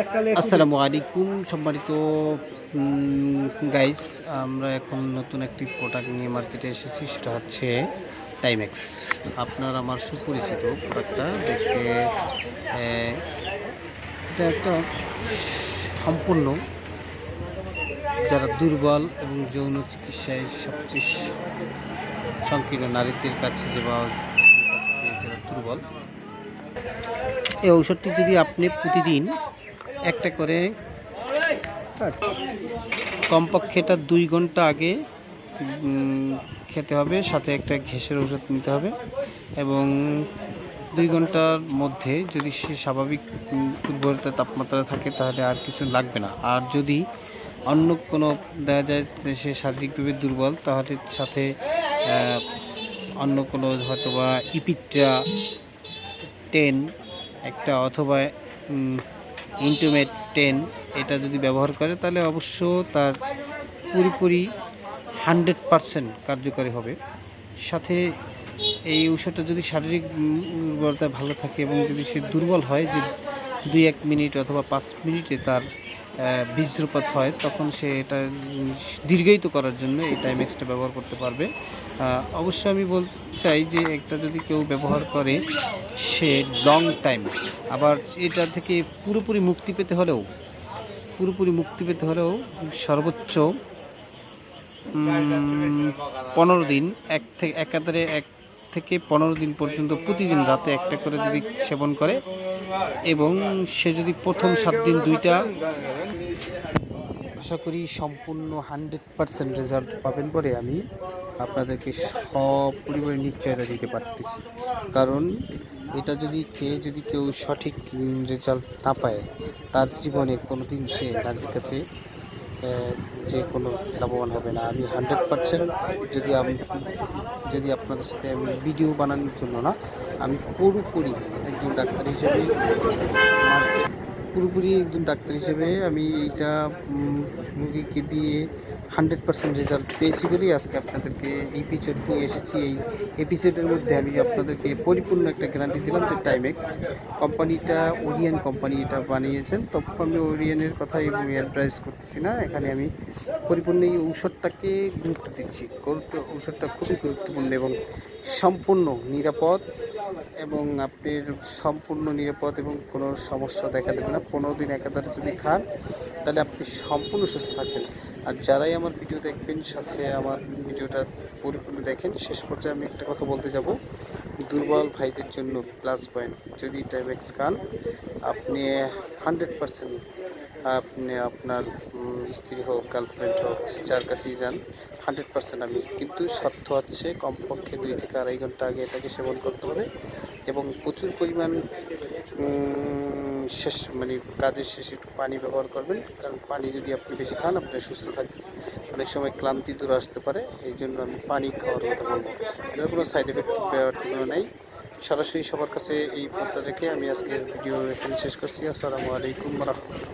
আসসালামু আলাইকুম সম্মানিত গাইস, আমরা এখন নতুন একটি প্রোডাক্ট নিয়ে মার্কেটে এসেছি। সেটা হচ্ছে টাইমেক্স। আপনার আমার সুপরিচিত প্রোডাক্টটা দেখতে এটা একটা সম্পূর্ণ যারা দুর্বল এবং যৌন চিকিৎসায় সবচেয়ে সংকীর্ণ নারীদের কাছে যারা দুর্বল, এই ঔষধটি যদি আপনি প্রতিদিন একটা করে কমপক্ষে এটা 2 ঘন্টা আগে খেতে হবে, সাথে একটা ঘেঁষের ওষুধ নিতে হবে এবং 2 ঘন্টার মধ্যে যদি সে স্বাভাবিক উর্বরতা তাপমাত্রা থাকে তাহলে আর কিছু লাগবে না। আর যদি অন্য কোনো দেখা যায় যে সে শারীরিকভাবে দুর্বল, তাহলে সাথে অন্য কোনো হয়তোবা ইপিট্রা 10 একটা অথবা ইন্টিমেট 10 এটা যদি ব্যবহার করে তাহলে অবশ্য তার পুরোপুরি 100% কার্যকারী হবে। সাথে এই ঔষধটা যদি শারীরিক উর্বরতা ভালো থাকে এবং যদি সে দুর্বল হয়, যে 2-1 মিনিট অথবা 5 মিনিটে তার বীর্যপাত হয়, তখন সে এটা দীর্ঘায়িত করার জন্য এই টাইমেক্সটা ব্যবহার করতে পারবে। অবশ্য আমি বলতে চাই যে একটা যদি কেউ ব্যবহার করে সে লং টাইম, আবার এটা থেকে পুরোপুরি মুক্তি পেতে হলেও সর্বোচ্চ 15 দিন একাধারে 1 থেকে 15 দিন পর্যন্ত প্রতিদিন রাতে একটা করে যদি সেবন করে এবং সে যদি প্রথম 7 দিন 2টা, আশা করি সম্পূর্ণ 100% রেজাল্ট পাবেন বলে আমি আপনাদেরকে পরিবারের নিশ্চয়তা দিতে পারতেছি। কারণ এটা যদি কেউ সঠিক রেজাল্ট না পায়, তার জীবনে কোনো দিন সে নারীর কাছে যে কোনো লাভবান হবে না। আমি 100% যদি আপনাদের সাথে আমি ভিডিও বানানোর জন্য না, আমি পুরোপুরি একজন ডাক্তার হিসেবে আমি এইটা রুগীকে দিয়ে 100% রেজাল্ট পেয়েছি বলেই আজকে আপনাদেরকে এপিসোড নিয়ে এসেছি। এই এপিসোডের মধ্যে আমি আপনাদেরকে পরিপূর্ণ একটা গ্যারান্টি দিলাম যে টাইমেক্স কোম্পানিটা ওরিয়ান কোম্পানি এটা বানিয়েছেন। তবে আমি ওরিয়ানের কথাই অ্যাডভাইস করতেছি না, এখানে আমি পরিপূর্ণ এই ঔষধটাকে গুরুত্ব দিচ্ছি। ঔষধটা খুবই গুরুত্বপূর্ণ এবং সম্পূর্ণ নিরাপদ এবং এবং কোনো সমস্যা দেখা দেবে না। 15 দিন একাধারে যদি খান তাহলে আপনি সম্পূর্ণ সুস্থ থাকবেন। আর যারাই আমার ভিডিও দেখবেন, সাথে আমার ভিডিওটা পরিপূর্ণ দেখেন, শেষ পর্যায়ে আমি একটা কথা বলতে যাব, দুর্বল ভাইদের জন্য প্লাস পয়েন্ট। যদি টাইমেক্স খান আপনি 100%, আপনি আপনার স্ত্রী হোক, গার্লফ্রেন্ড হোক, যার কাছেই যান, 100% আমি, কিন্তু শর্ত হচ্ছে কমপক্ষে 2 থেকে 2.5 ঘন্টা আগে এটাকে সেবন করতে হবে এবং প্রচুর পরিমাণ কাজের শেষে একটু পানি ব্যবহার করবেন। কারণ পানি যদি আপনি বেশি খান আপনি সুস্থ থাকবেন। অনেক সময় ক্লান্তি দূর আসতে পারে, এই জন্য আমি পানি খাওয়ার কথা বলবো। এটার কোনো সাইড এফেক্ট ব্যবহার নেই। সরাসরি সবার কাছে এই পথটা রেখে আমি আজকের ভিডিও এখানে শেষ করছি। আসসালামু আলাইকুম ওয়া রাহমাতুল্লাহ।